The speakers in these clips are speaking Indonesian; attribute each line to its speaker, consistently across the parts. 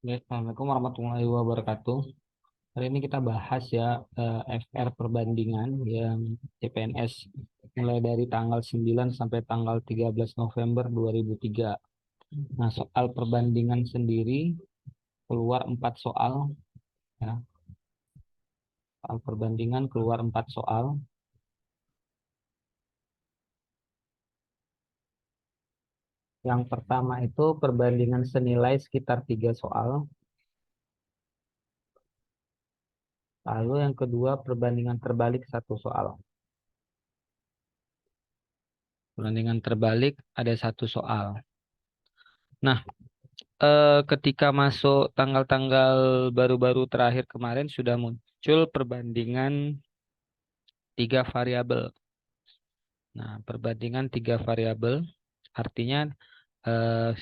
Speaker 1: Assalamualaikum warahmatullahi wabarakatuh. Hari ini kita bahas ya FR perbandingan yang CPNS mulai dari tanggal 9 sampai tanggal 13 November 2003. Nah, soal perbandingan sendiri keluar 4 soal ya. Soal perbandingan keluar 4 soal. Yang pertama itu perbandingan senilai sekitar 3 soal. Lalu yang kedua perbandingan terbalik 1 soal. Perbandingan terbalik ada 1 soal. Nah, ketika masuk tanggal-tanggal baru-baru terakhir kemarin sudah muncul perbandingan 3 variabel. Nah, perbandingan 3 variabel artinya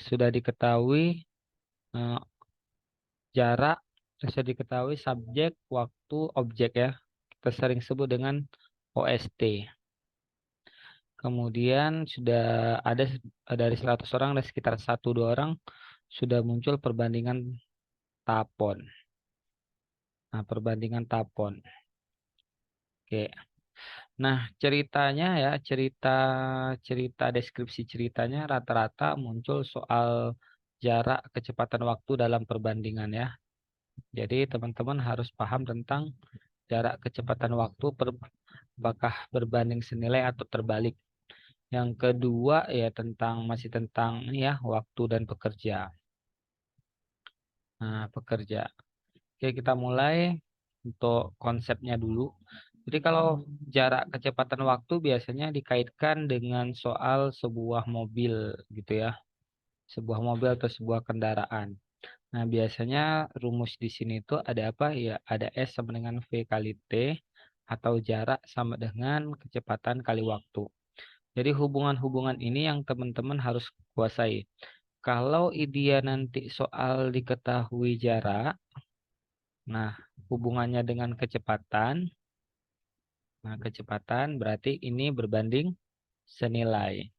Speaker 1: sudah diketahui eh, jarak, sudah diketahui subjek, waktu, objek ya. Kita sering sebut dengan OST. Kemudian sudah ada dari 100 orang, ada sekitar 1-2 orang sudah muncul perbandingan tapon. Nah, perbandingan tapon. Oke. Nah, ceritanya ya, cerita deskripsi ceritanya rata-rata muncul soal jarak kecepatan waktu dalam perbandingan ya. Jadi teman-teman harus paham tentang jarak kecepatan waktu apakah berbanding senilai atau terbalik. Yang kedua ya masih tentang ini ya, waktu dan pekerja. Nah, pekerja. Oke, kita mulai untuk konsepnya dulu. Jadi kalau jarak kecepatan waktu biasanya dikaitkan dengan soal sebuah mobil gitu ya. Sebuah mobil atau sebuah kendaraan. Nah, biasanya rumus di sini itu ada apa? Ya, ada S sama dengan V kali T atau jarak sama dengan kecepatan kali waktu. Jadi hubungan-hubungan ini yang teman-teman harus kuasai. Kalau dia nanti soal diketahui jarak, nah hubungannya dengan kecepatan. Nah, kecepatan berarti ini berbanding senilai.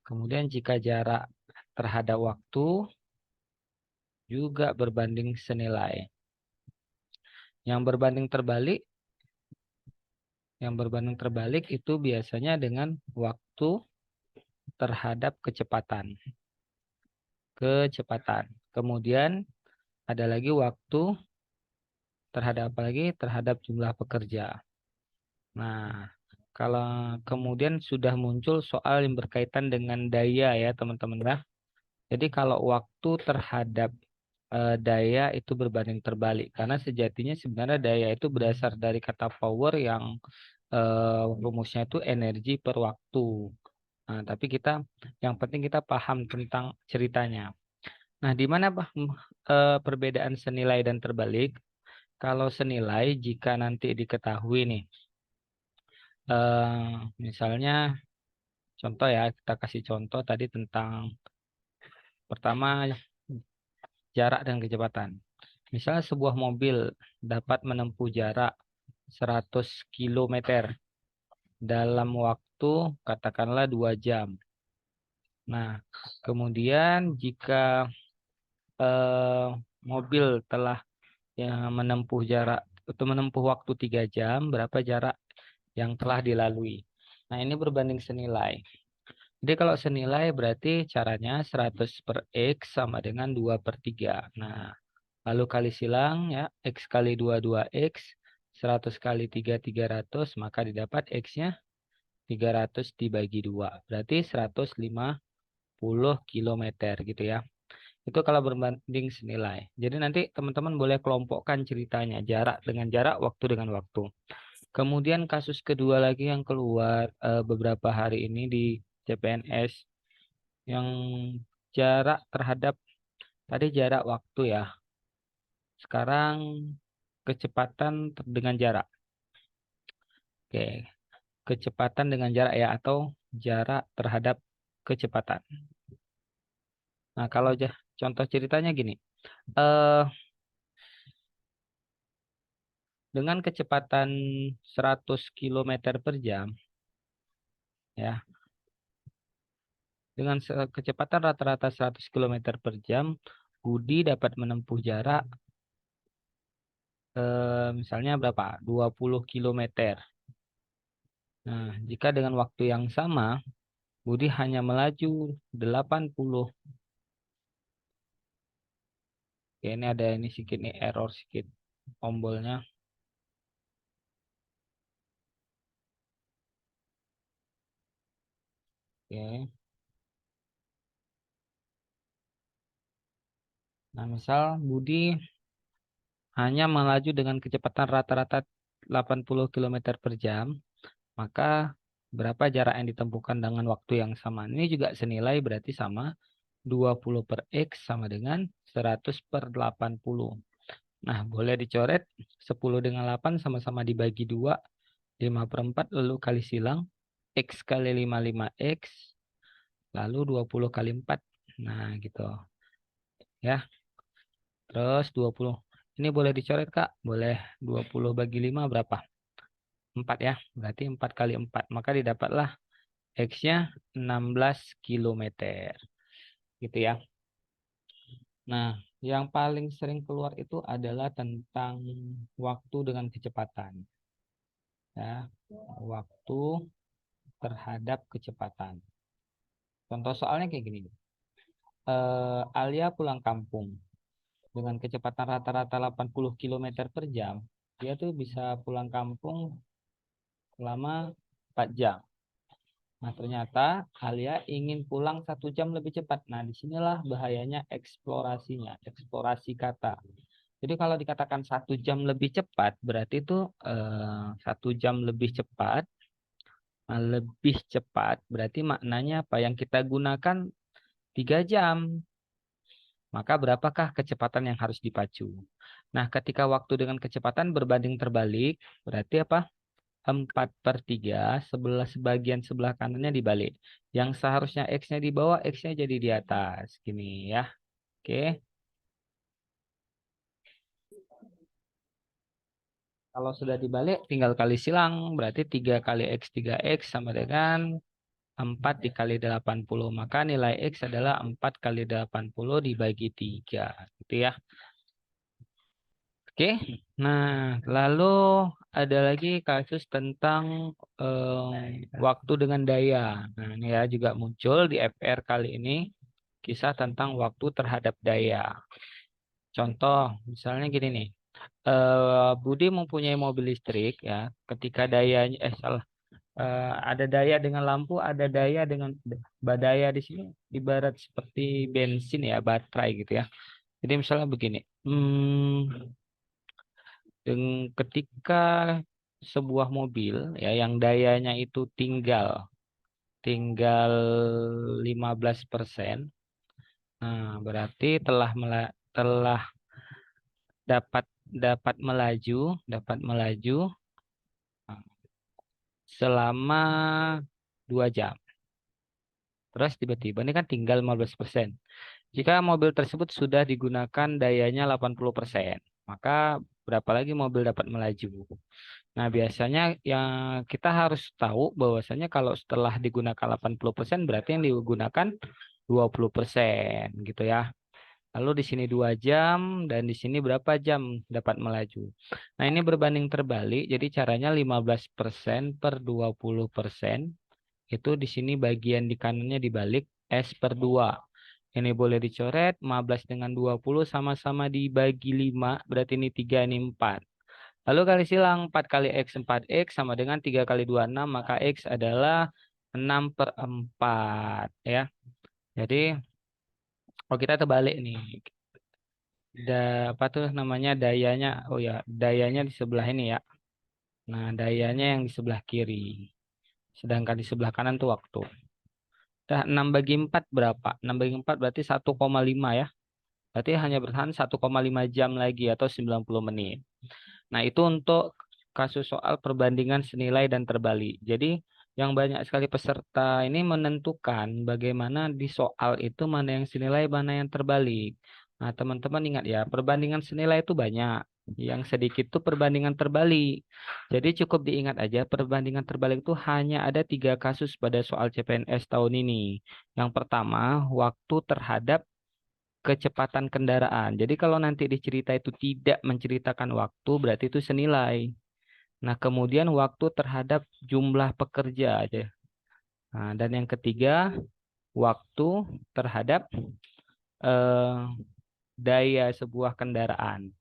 Speaker 1: Kemudian jika jarak terhadap waktu juga berbanding senilai. Yang berbanding terbalik, itu biasanya dengan waktu terhadap kecepatan. Kemudian ada lagi waktu terhadap apa lagi? Terhadap jumlah pekerja. Nah, kalau kemudian sudah muncul soal yang berkaitan dengan daya ya teman-teman ya. Jadi kalau waktu terhadap daya itu berbanding terbalik karena sejatinya sebenarnya daya itu berasal dari kata power yang rumusnya itu energi per waktu. Nah, tapi yang penting kita paham tentang ceritanya. Nah, di mana perbedaan senilai dan terbalik? Kalau senilai jika nanti diketahui nih, misalnya contoh ya, kita kasih contoh tadi tentang pertama jarak dan kecepatan. Misalnya sebuah mobil dapat menempuh jarak 100 km dalam waktu katakanlah 2 jam. Nah, kemudian jika mobil telah menempuh jarak atau menempuh waktu 3 jam, berapa jarak yang telah dilalui. Nah, ini berbanding senilai. Jadi kalau senilai berarti caranya 100 per X sama dengan 2 per 3. Nah, lalu kali silang ya, X kali 2, 2X. 100 kali 3, 300. Maka didapat X-nya 300 dibagi 2. Berarti 150 kilometer gitu ya. Itu kalau berbanding senilai. Jadi nanti teman-teman boleh kelompokkan ceritanya. Jarak dengan jarak, waktu dengan waktu. Kemudian kasus kedua lagi yang keluar beberapa hari ini di CPNS. Yang jarak terhadap, tadi jarak waktu ya. Sekarang kecepatan dengan jarak. Oke, kecepatan dengan jarak ya, atau jarak terhadap kecepatan. Nah, kalau contoh ceritanya gini. Eh, dengan kecepatan 100 km per jam, ya, dengan kecepatan rata-rata 100 km per jam, Budi dapat menempuh jarak misalnya berapa? 20 kilometer. Nah, jika dengan waktu yang sama, Budi hanya melaju 80. Oke, ini ada ini sedikit nih, error sedikit tombolnya. Oke. Nah, misal Budi hanya melaju dengan kecepatan rata-rata 80 kilometer per jam, maka berapa jarak yang ditempuhkan dengan waktu yang sama? Ini juga senilai berarti sama 20 per X sama dengan 100 per 80. Nah, boleh dicoret 10 dengan 8 sama-sama dibagi 2, 5 per 4 lalu kali silang. X kali 5 X, lalu 20 kali 4. Nah, gitu. Ya, terus 20. Ini boleh dicoret, Kak? Boleh. 20 bagi 5 berapa? 4 ya. Berarti 4 kali 4. Maka didapatlah X-nya 16 kilometer. Gitu ya. Nah, yang paling sering keluar itu adalah tentang waktu dengan kecepatan. Ya, waktu terhadap kecepatan. Contoh soalnya kayak gini. Alia pulang kampung dengan kecepatan rata-rata 80 kilometer per jam. Dia tuh bisa pulang kampung selama 4 jam. Nah, ternyata Alia ingin pulang 1 jam lebih cepat. Nah, disinilah bahayanya eksplorasinya, eksplorasi kata. Jadi kalau dikatakan 1 jam lebih cepat, berarti itu 1 jam lebih cepat. Nah, lebih cepat berarti maknanya apa? Yang kita gunakan 3 jam. Maka berapakah kecepatan yang harus dipacu? Nah, ketika waktu dengan kecepatan berbanding terbalik, berarti apa? 4/3, sebagian sebelah kanannya dibalik. Yang seharusnya X-nya di bawah, X-nya jadi di atas. Gini ya. Oke. Kalau sudah dibalik, tinggal kali silang. Berarti 3 kali X 3X sama dengan 4 dikali 80. Maka nilai X adalah 4 kali 80 dibagi 3. Gitu ya. Oke. Nah, lalu ada lagi kasus tentang waktu dengan daya. Nah, ini ya juga muncul di FR kali ini. Kisah tentang waktu terhadap daya. Contoh, misalnya gini nih. Budi mempunyai mobil listrik ya. Ketika dayanya, salah. Ada daya dengan lampu, ada daya dengan badaya di sini. Ibarat seperti bensin ya, baterai gitu ya. Jadi misalnya begini. Ketika sebuah mobil ya yang dayanya itu tinggal tinggal 15%. Nah, berarti telah dapat dapat melaju nah, selama 2 jam. Terus tiba-tiba ini kan tinggal 15%. Jika mobil tersebut sudah digunakan dayanya 80%, maka berapa lagi mobil dapat melaju? Nah, biasanya yang kita harus tahu bahwasanya kalau setelah digunakan 80% berarti yang digunakan 20% gitu ya. Lalu di sini 2 jam dan di sini berapa jam dapat melaju. Nah, ini berbanding terbalik. Jadi caranya 15% per 20%. Itu di sini bagian di kanannya dibalik S per 2. Ini boleh dicoret. 15 dengan 20 sama-sama dibagi 5. Berarti ini 3, ini 4. Lalu kali silang 4 kali X 4X sama dengan 3 kali 2 6. Maka X adalah 6/4 ya. Jadi kalau kita terbalik nih. Apa tuh namanya dayanya? Oh ya, dayanya di sebelah ini ya. Nah, dayanya yang di sebelah kiri. Sedangkan di sebelah kanan tuh waktu. Dah 6 bagi 4 berapa? 6 bagi 4 berarti 1,5 ya. Berarti hanya bertahan 1,5 jam lagi atau 90 menit. Nah, itu untuk kasus soal perbandingan senilai dan terbalik. Jadi, yang banyak sekali peserta ini menentukan bagaimana di soal itu mana yang senilai, mana yang terbalik. Nah, teman-teman ingat ya, perbandingan senilai itu banyak. Yang sedikit itu perbandingan terbalik. Jadi cukup diingat aja, perbandingan terbalik itu hanya ada 3 kasus pada soal CPNS tahun ini. Yang pertama, waktu terhadap kecepatan kendaraan. Jadi kalau nanti dicerita itu tidak menceritakan waktu, berarti itu senilai. Nah, kemudian waktu terhadap jumlah pekerja aja. Nah, dan yang ketiga, waktu terhadap eh, daya sebuah kendaraan.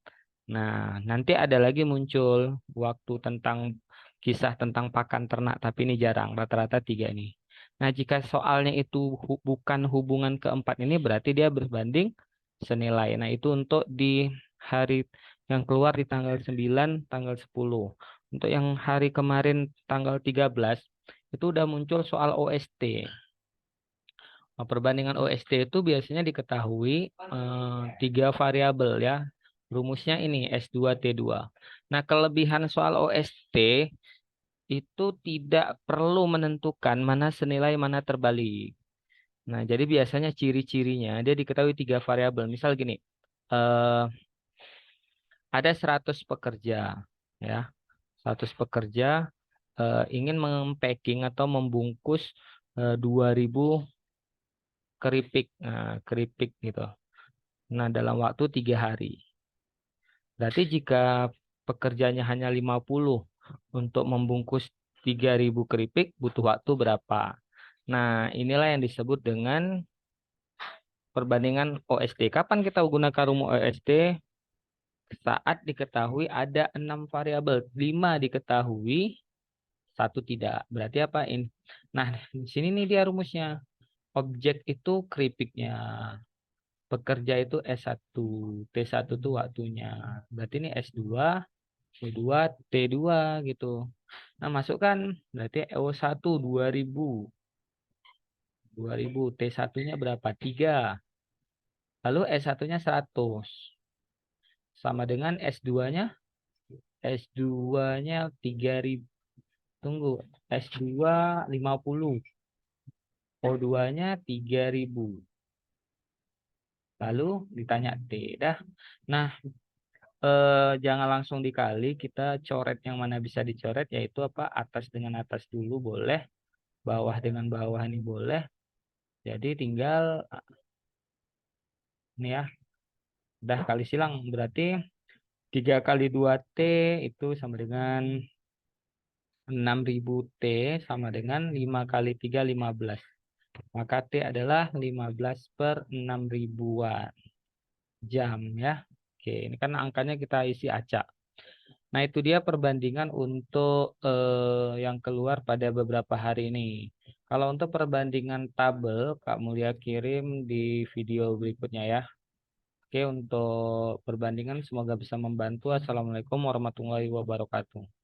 Speaker 1: Nah, nanti ada lagi muncul waktu tentang kisah tentang pakan ternak, tapi ini jarang, rata-rata tiga ini. Nah, jika soalnya itu bukan hubungan keempat ini, berarti dia berbanding senilai. Nah, itu untuk di hari yang keluar di tanggal 9, tanggal 10. Untuk yang hari kemarin tanggal 13, itu udah muncul soal OST. Nah, perbandingan OST itu biasanya diketahui tiga variabel ya. Rumusnya ini S2T2. Nah, kelebihan soal OST itu tidak perlu menentukan mana senilai mana terbalik. Nah, jadi biasanya ciri-cirinya dia diketahui tiga variabel. Misal gini, eh, ada 100 pekerja ya. 100 pekerja ingin mempacking atau membungkus 2.000 keripik. Nah, keripik gitu. Nah, dalam waktu 3 hari. Berarti jika pekerjanya hanya 50 untuk membungkus 3.000 keripik, butuh waktu berapa? Nah, inilah yang disebut dengan perbandingan OST. Kapan kita gunakan rumus OST? Saat diketahui ada 6 variabel, 5 diketahui, satu tidak. Berarti apa? Ini. Nah, di sini nih dia rumusnya. Objek itu keripiknya. Pekerja itu S1, T1 itu waktunya. Berarti ini S2, T2, T2 gitu. Nah, masukkan berarti O1 2000. 2000, T1-nya berapa? 3. Lalu S1-nya 100. Sama dengan S2-nya. S2-nya 3000. Tunggu. S2 50. O2-nya 3000. Lalu ditanya T. Dah. Nah, jangan langsung dikali, kita coret yang mana bisa dicoret, yaitu apa? Atas dengan atas dulu boleh, bawah dengan bawah ini boleh. Jadi tinggal ini ya, udah kali silang. Berarti 3 kali 2T itu sama dengan 6.000 T, sama dengan 5 kali 3 15. Maka T adalah 15 per 6 ribuan jam ya. Oke, ini kan angkanya kita isi acak. Nah, itu dia perbandingan untuk yang keluar pada beberapa hari ini. Kalau untuk perbandingan tabel, Kak Mulia kirim di video berikutnya ya. Oke, untuk perbandingan semoga bisa membantu. Assalamualaikum warahmatullahi wabarakatuh.